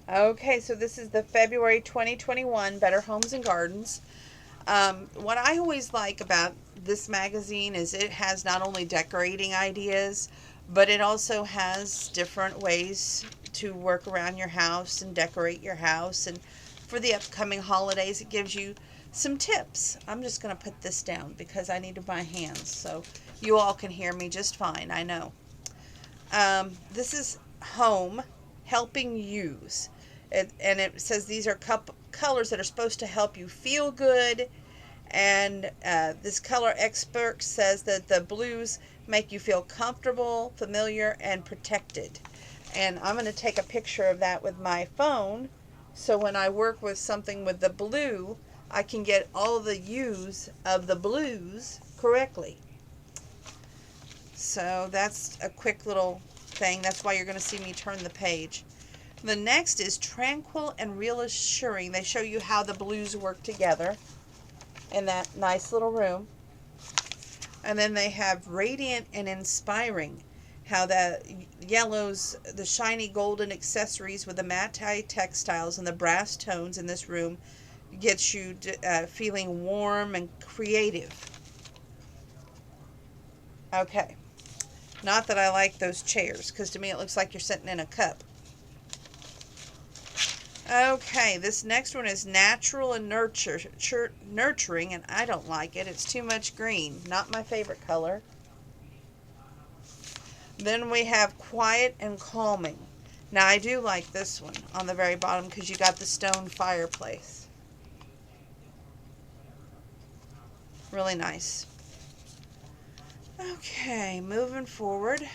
Okay, so this is the February 2021 Better Homes and Gardens. What I always like about this magazine is it has not only decorating ideas, but it also has different ways to work around your house and decorate your house. And for the upcoming holidays, it gives you some tips. I'm just going to put this down because I need to my hands so you all can hear me just fine, I know. This is Home Helping Use. And it says these are colors that are supposed to help you feel good. And this color expert says that the blues make you feel comfortable, familiar, and protected. And I'm going to take a picture of that with my phone so when I work with something with the blue, I can get all the hues of the blues correctly. So that's a quick little thing. That's why you're going to see me turn the page. The next is Tranquil and Reassuring. They show you how the blues work together in that nice little room. And then they have Radiant and Inspiring. How the yellows, the shiny golden accessories with the matte textiles and the brass tones in this room gets you feeling warm and creative. Okay. Not that I like those chairs, because to me it looks like you're sitting in a cup. Okay, this next one is Natural and Nurturing, and I don't like it. It's too much green. Not my favorite color. Then we have Quiet and Calming. Now, I do like this one on the very bottom because you got the stone fireplace. Really nice. Okay, moving forward.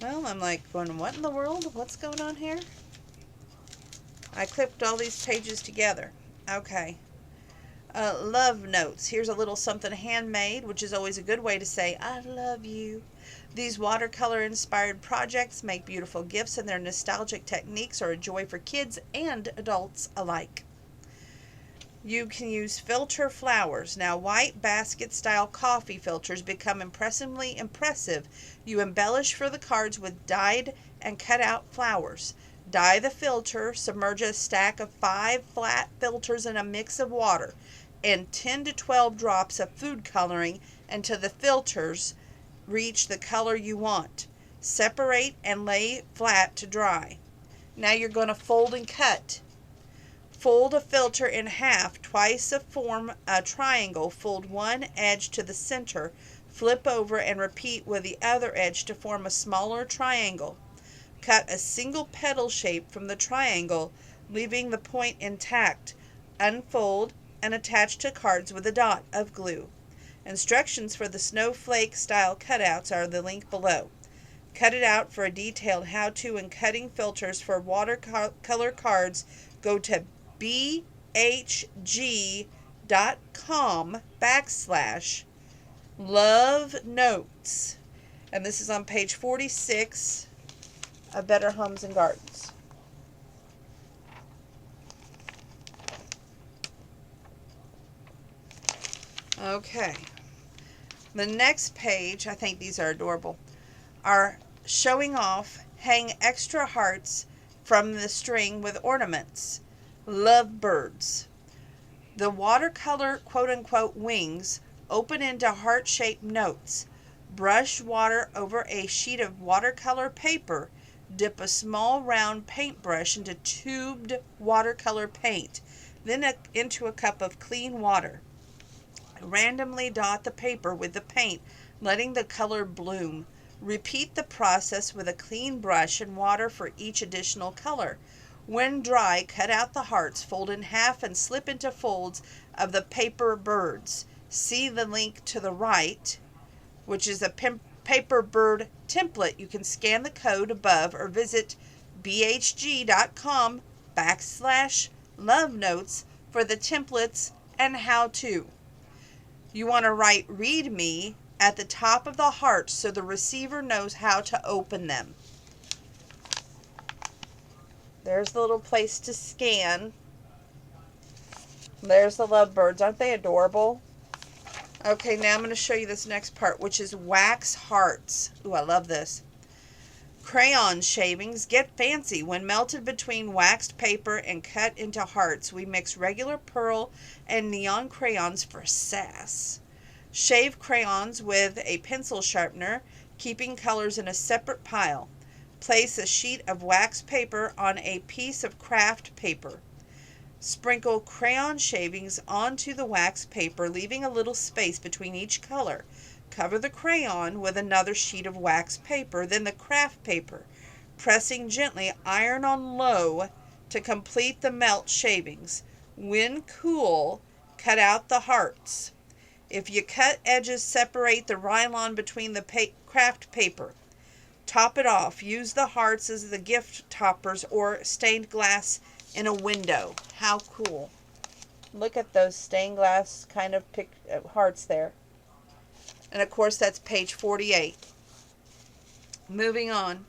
Well, I'm like going, what in the world? What's going on here? I clipped all these pages together. Okay. Love notes. Here's a little something handmade, which is always a good way to say, I love you. These watercolor inspired projects make beautiful gifts, and their nostalgic techniques are a joy for kids and adults alike. You can use filter flowers. Now, white basket style coffee filters become impressively impressive. You embellish for the cards with dyed and cut out flowers. Dye the filter, submerge a stack of 5 flat filters in a mix of water and 10 to 12 drops of food coloring until the filters reach the color you want. Separate and lay flat to dry. Now you're going to fold and cut. Fold a filter in half twice to form a triangle. Fold one edge to the center. Flip over and repeat with the other edge to form a smaller triangle. Cut a single petal shape from the triangle, leaving the point intact. Unfold and attach to cards with a dot of glue. Instructions for the snowflake style cutouts are the link below. Cut it out for a detailed how-to and cutting filters for watercolor cards. Go to bhg.com/love notes. And this is on page 46 of Better Homes and Gardens. Okay. The next page, I think these are adorable, are showing off hang extra hearts from the string with ornaments. Lovebirds. The watercolor quote-unquote wings open into heart-shaped notes. Brush water over a sheet of watercolor paper. Dip a small round paintbrush into tubed watercolor paint, then into a cup of clean water. Randomly dot the paper with the paint, letting the color bloom. Repeat the process with a clean brush and water for each additional color. When dry, cut out the hearts, fold in half, and slip into folds of the paper birds. See the link to the right, which is a paper bird template. You can scan the code above or visit bhg.com/love notes for the templates and how to. You want to write "Read Me" at the top of the hearts so the receiver knows how to open them. There's the little place to scan. There's the lovebirds. Aren't they adorable? Okay, now I'm going to show you this next part, which is wax hearts. Ooh, I love this. Crayon shavings get fancy. When melted between waxed paper and cut into hearts, we mix regular pearl and neon crayons for sass. Shave crayons with a pencil sharpener, keeping colors in a separate pile. Place a sheet of wax paper on a piece of craft paper. Sprinkle crayon shavings onto the wax paper, leaving a little space between each color. Cover the crayon with another sheet of wax paper, then the craft paper. Pressing gently, iron on low to complete the melt shavings. When cool, cut out the hearts. If you cut edges, separate the Rylon between the craft paper. Top it off. Use the hearts as the gift toppers or stained glass in a window. How cool. Look at those stained glass kind of hearts there. And of course, that's page 48. Moving on.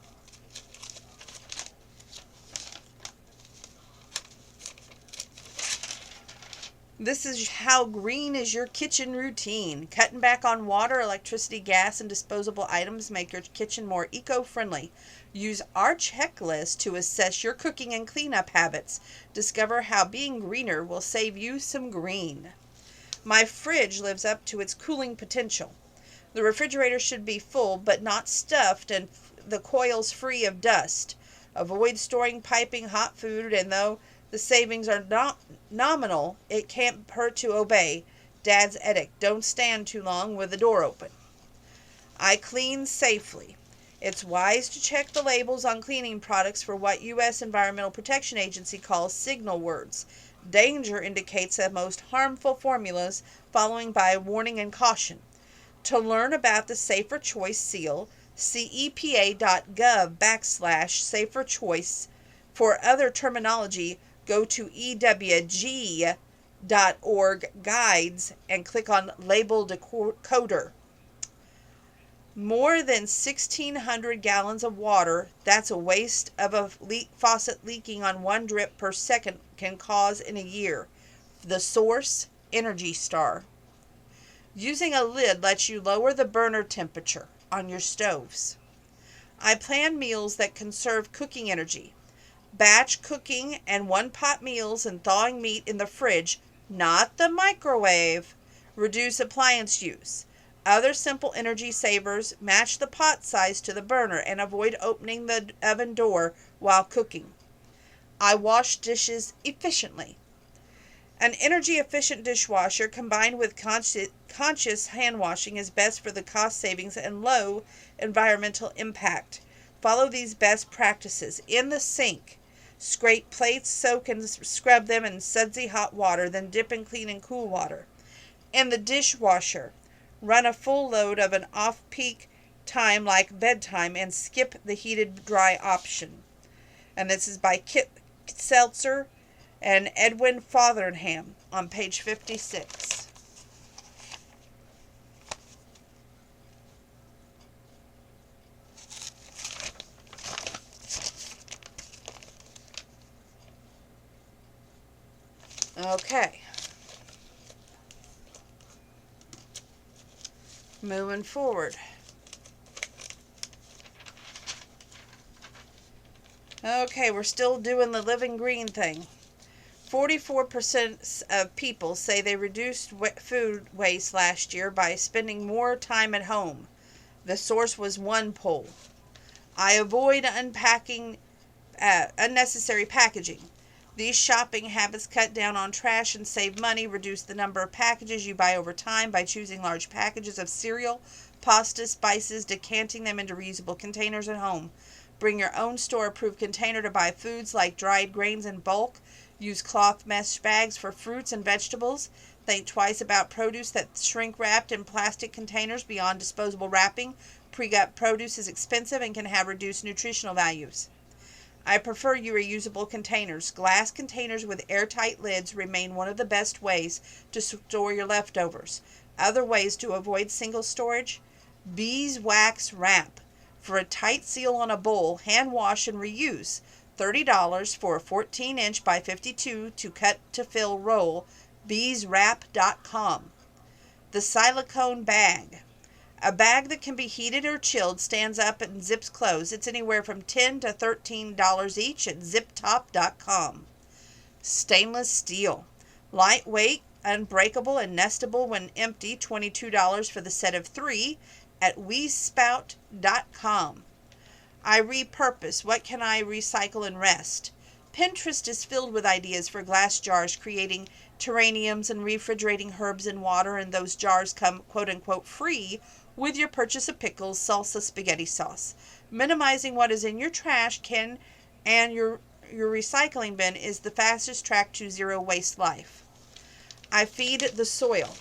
This is how green is your kitchen routine. Cutting back on water, electricity, gas, and disposable items make your kitchen more eco-friendly. Use our checklist to assess your cooking and cleanup habits. Discover how being greener will save you some green. My fridge lives up to its cooling potential. The refrigerator should be full but not stuffed and the coils free of dust. Avoid storing piping hot food, and though the savings are not nominal, it can't hurt to obey Dad's edict. Don't stand too long with the door open. I clean safely. It's wise to check the labels on cleaning products for what U.S. Environmental Protection Agency calls signal words. Danger indicates the most harmful formulas, following by warning and caution. To learn about the Safer Choice seal, see epa.gov/safer choice. For other terminology, go to ewg.org guides and click on Label Decoder. More than 1,600 gallons of water, that's a waste of a faucet leaking on 1 drip per second, can cause in a year. The source, Energy Star. Using a lid lets you lower the burner temperature on your stoves. I plan meals that conserve cooking energy. Batch cooking and one-pot meals and thawing meat in the fridge, not the microwave. Reduce appliance use. Other simple energy savers: match the pot size to the burner and avoid opening the oven door while cooking. I wash dishes efficiently. An energy-efficient dishwasher combined with conscious hand washing is best for the cost savings and low environmental impact. Follow these best practices. In the sink, scrape plates, soak and scrub them in sudsy hot water, then dip in clean and cool water. In the dishwasher, run a full load of an off-peak time like bedtime and skip the heated dry option. And this is by Kit Seltzer and Edwin Fotheringham on page 56. Okay. Moving forward. Okay, we're still doing the living green thing. 44% of people say they reduced food waste last year by spending more time at home. The source was one poll. I avoid unpacking unnecessary packaging. These shopping habits cut down on trash and save money. Reduce the number of packages you buy over time by choosing large packages of cereal, pasta, spices, decanting them into reusable containers at home. Bring your own store-approved container to buy foods like dried grains in bulk. Use cloth mesh bags for fruits and vegetables. Think twice about produce that's shrink-wrapped in plastic containers beyond disposable wrapping. Pre-gut produce is expensive and can have reduced nutritional values. I prefer reusable containers. Glass containers with airtight lids remain one of the best ways to store your leftovers. Other ways to avoid single storage: beeswax wrap. For a tight seal on a bowl, hand wash and reuse. $30 for a 14-inch by 52 to cut to fill roll. beeswrap.com. The silicone bag. A bag that can be heated or chilled, stands up and zips closed. It's anywhere from $10 to $13 each at ziptop.com. Stainless steel. Lightweight, unbreakable, and nestable when empty, $22 for the set of 3 at WeSpout.com. I repurpose. What can I recycle and rest? Pinterest is filled with ideas for glass jars, creating terrariums and refrigerating herbs in water, and those jars come quote-unquote free with your purchase of pickles, salsa, spaghetti sauce. Minimizing what is in your trash can and your recycling bin is the fastest track to zero waste life. I feed the soil.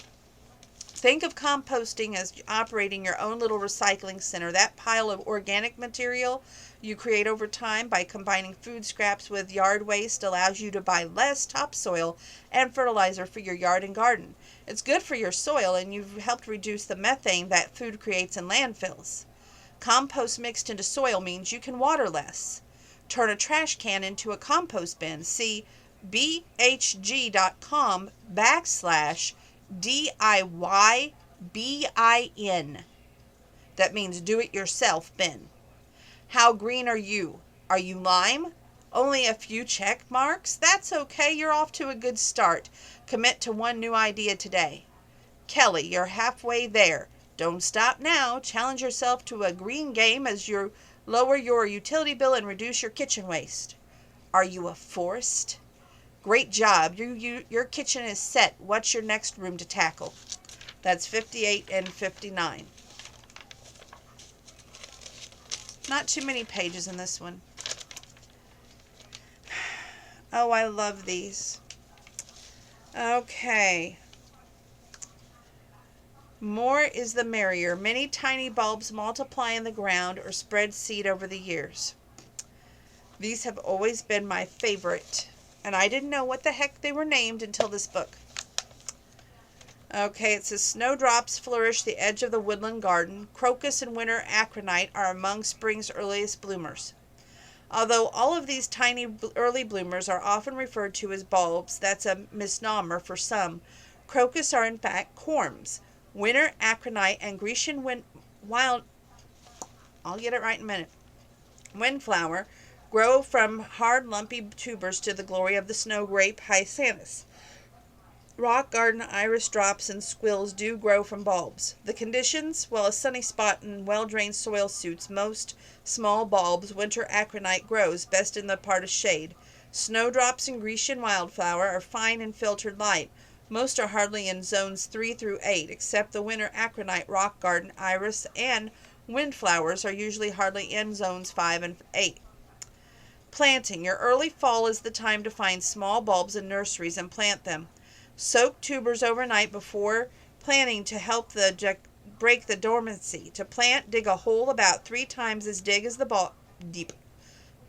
Think of composting as operating your own little recycling center. That pile of organic material you create over time by combining food scraps with yard waste allows you to buy less topsoil and fertilizer for your yard and garden. It's good for your soil, and you've helped reduce the methane that food creates in landfills. Compost mixed into soil means you can water less. Turn a trash can into a compost bin. See bhg.com/DIYBIN. That means do it yourself bin. How green are you? Are you lime? Only a few check marks? That's okay. You're off to a good start. Commit to one new idea today. Kelly, you're halfway there. Don't stop now. Challenge yourself to a green game as you lower your utility bill and reduce your kitchen waste. Are you a forest? Great job. Your kitchen is set. What's your next room to tackle? That's 58 and 59. Not too many pages in this one. Oh, I love these. Okay. More is the merrier. Many tiny bulbs multiply in the ground or spread seed over the years. These have always been my favorite, and I didn't know what the heck they were named until this book. Okay, it says snowdrops flourish the edge of the woodland garden. Crocus and winter acronite are among spring's earliest bloomers. Although all of these tiny early bloomers are often referred to as bulbs, that's a misnomer for some. Crocus are in fact corms. Winter acronite and Grecian windflower grow from hard lumpy tubers to the glory of the snow grape hyacinthus. Rock garden iris drops and squills do grow from bulbs. The conditions, well, a sunny spot and well-drained soil suits most small bulbs. Winter acronite grows best in the part of shade. Snowdrops and Grecian wildflower are fine and filtered light. Most are hardly in zones 3 through 8, except the winter acronite, rock garden, iris, and windflowers are usually hardly in zones 5 and 8. Planting. Your early fall is the time to find small bulbs in nurseries and plant them. Soak tubers overnight before planting to help break the dormancy. To plant, dig a hole about 3 times as deep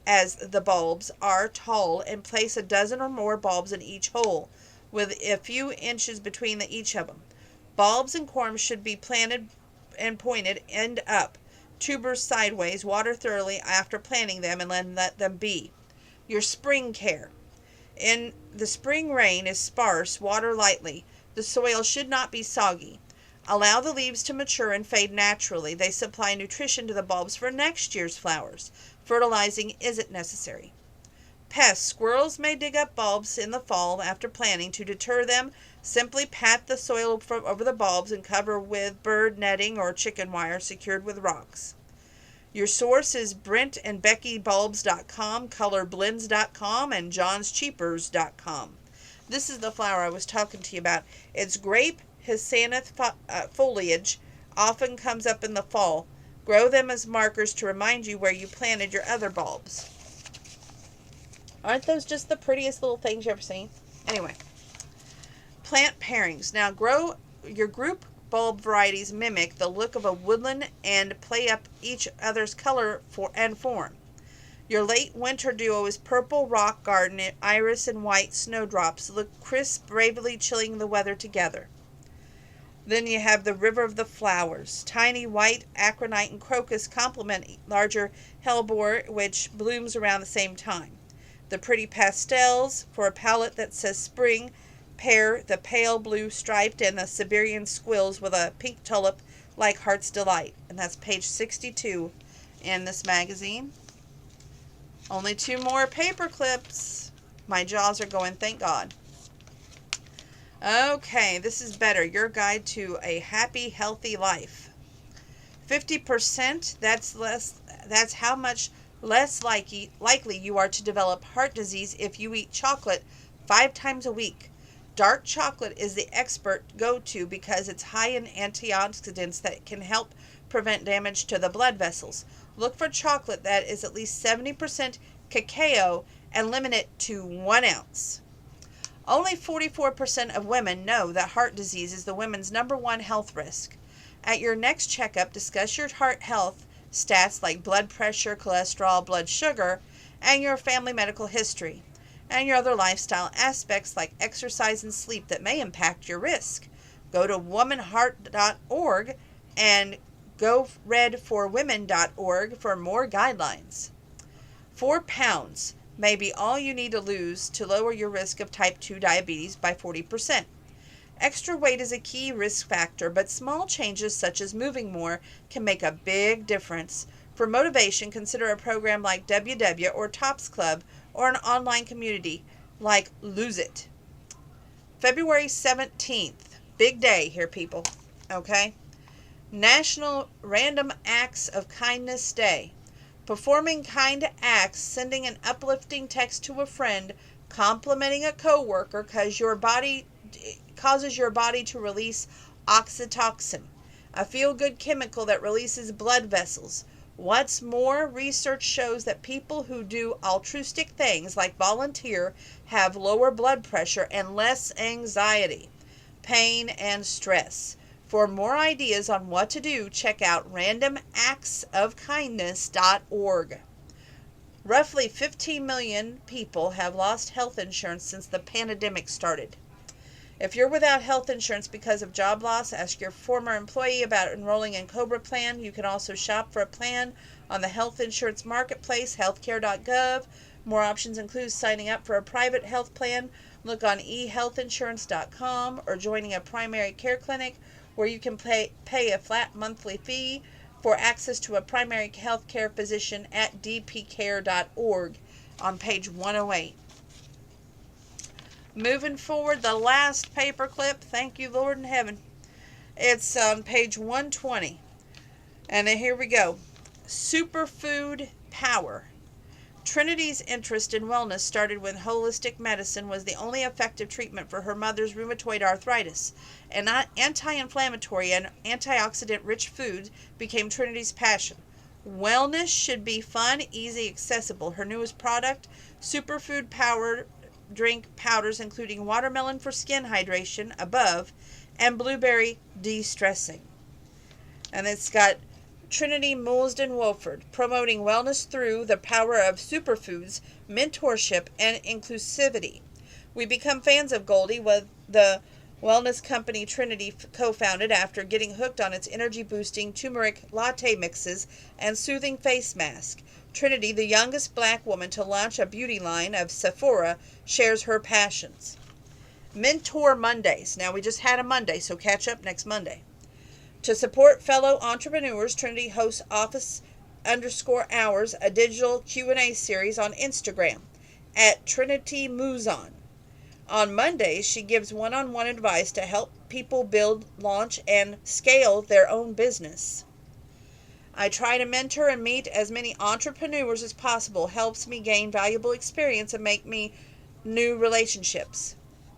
as the bulbs are tall, and place a dozen or more bulbs in each hole, with a few inches between each of them. Bulbs and corms should be planted and pointed end up, tubers sideways. Water thoroughly after planting them and let them be. Your spring care. In the spring, rain is sparse. Water lightly. The soil should not be soggy. Allow the leaves to mature and fade naturally. They supply nutrition to the bulbs for next year's flowers. Fertilizing isn't necessary. Pests. Squirrels may dig up bulbs in the fall after planting. To deter them, simply pat the soil over the bulbs and cover with bird netting or chicken wire secured with rocks. Your source is BrentandBeckyBulbs.com, ColorBlends.com, and JohnsCheapers.com. This is the flower I was talking to you about. Its grape hyacinth foliage often comes up in the fall. Grow them as markers to remind you where you planted your other bulbs. Aren't those just the prettiest little things you've ever seen? Anyway, plant pairings. Now grow your group bulb varieties mimic the look of a woodland and play up each other's color and form. Your late winter duo is purple rock garden, iris, and white snowdrops. Look crisp, bravely chilling the weather together. Then you have the river of the flowers. Tiny white acronite and crocus complement larger hellebore, which blooms around the same time. The pretty pastels for a palette that says spring. pair the pale blue striped and the Siberian squills with a pink tulip like Heart's Delight. And that's page 62 in this magazine. Only 2 more paper clips. My jaws are going, thank God. Okay, this is better. Your Guide to a Happy, Healthy Life. 50%, that's how much less likely you are to develop heart disease if you eat chocolate 5 times a week. Dark chocolate is the expert go-to because it's high in antioxidants that can help prevent damage to the blood vessels. Look for chocolate that is at least 70% cacao and limit it to 1 ounce. Only 44% of women know that heart disease is the women's #1 health risk. At your next checkup, discuss your heart health stats like blood pressure, cholesterol, blood sugar, and your family medical history, and your other lifestyle aspects like exercise and sleep that may impact your risk. Go to womanheart.org and goredforwomen.org for more guidelines. 4 pounds may be all you need to lose to lower your risk of type 2 diabetes by 40%. Extra weight is a key risk factor, but small changes such as moving more can make a big difference. For motivation, consider a program like WW or Tops Club or an online community like Lose It. February 17th, big day here, people, okay? National Random Acts of Kindness Day. Performing kind acts, sending an uplifting text to a friend, complimenting a coworker causes your body to release oxytocin, a feel-good chemical that releases blood vessels. What's more, research shows that people who do altruistic things like volunteer have lower blood pressure and less anxiety, pain, and stress. For more ideas on what to do, check out randomactsofkindness.org. Roughly 15 million people have lost health insurance since the pandemic started. If you're without health insurance because of job loss, ask your former employee about enrolling in COBRA plan. You can also shop for a plan on the health insurance marketplace, healthcare.gov. More options include signing up for a private health plan. Look on ehealthinsurance.com or joining a primary care clinic where you can pay a flat monthly fee for access to a primary health care physician at dpcare.org on page 108. Moving forward, the last paper clip, thank you, Lord in heaven. It's on page 120. And here we go. Superfood power. Trinity's interest in wellness started when holistic medicine was the only effective treatment for her mother's rheumatoid arthritis. And anti-inflammatory and antioxidant-rich food became Trinity's passion. Wellness should be fun, easy, accessible. Her newest product, Superfood Power drink powders, including watermelon for skin hydration, above, and blueberry de-stressing. And it's got Trinity Moulsden Wolford, promoting wellness through the power of superfoods, mentorship, and inclusivity. We become fans of Goldie, with the wellness company Trinity co-founded after getting hooked on its energy-boosting turmeric latte mixes and soothing face mask. Trinity, the youngest black woman to launch a beauty line of Sephora, shares her passions. Mentor Mondays. Now, we just had a Monday, so catch up next Monday. To support fellow entrepreneurs, Trinity hosts Office_Hours, a digital Q&A series on Instagram at Trinity Muzon. On Mondays, she gives one-on-one advice to help people build, launch, and scale their own business. I try to mentor and meet as many entrepreneurs as possible. Helps me gain valuable experience and make me new relationships.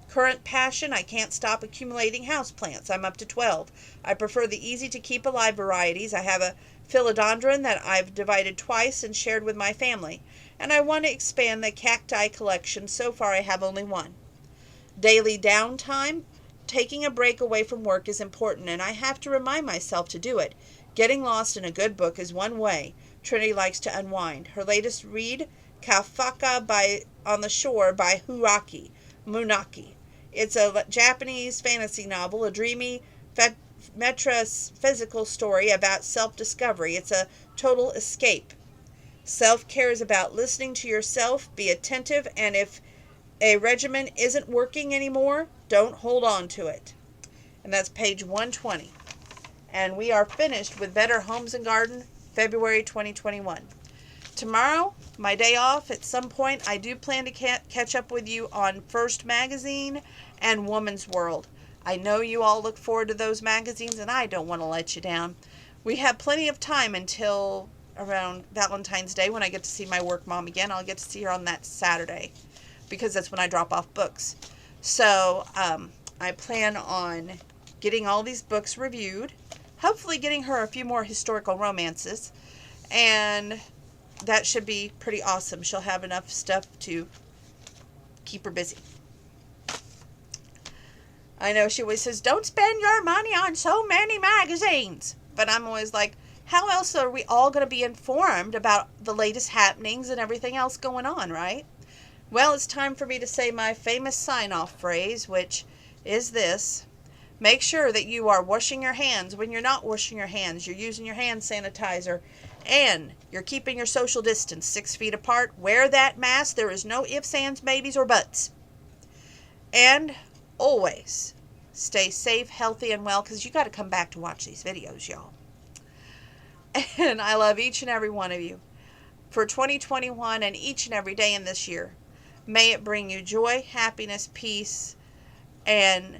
Current passion, I can't stop accumulating houseplants. I'm up to 12. I prefer the easy-to-keep alive varieties. I have a philodendron that I've divided twice and shared with my family. And I want to expand the cacti collection. So far, I have only one. Daily downtime. Taking a break away from work is important, and I have to remind myself to do it. Getting lost in a good book is one way Trinity likes to unwind. Her latest read, Kafka on the Shore by Haruki Murakami. It's a Japanese fantasy novel, a dreamy metaphysical story about self-discovery. It's a total escape. Self-care is about listening to yourself, be attentive, and if a regimen isn't working anymore, don't hold on to it. And that's page 120. And we are finished with Better Homes and Garden, February 2021. Tomorrow, my day off, at some point, I do plan to catch up with you on First Magazine and Woman's World. I know you all look forward to those magazines, and I don't want to let you down. We have plenty of time until around Valentine's Day when I get to see my work mom again. I'll get to see her on that Saturday because that's when I drop off books. So I plan on getting all these books reviewed, hopefully getting her a few more historical romances, and that should be pretty awesome. She'll have enough stuff to keep her busy. I know she always says, don't spend your money on so many magazines. But I'm always like, how else are we all going to be informed about the latest happenings and everything else going on, right? Well, it's time for me to say my famous sign-off phrase, which is this. Make sure that you are washing your hands. When you're not washing your hands, you're using your hand sanitizer, and you're keeping your social distance 6 feet apart. Wear that mask. There is no ifs, ands, maybes, or buts. And always stay safe, healthy, and well, because you got to come back to watch these videos, y'all. And I love each and every one of you for 2021 and each and every day in this year. May it bring you joy, happiness, peace, and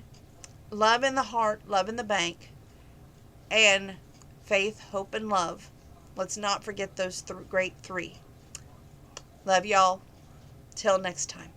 love in the heart, love in the bank, and faith, hope, and love. Let's not forget those great three. Love y'all. Till next time.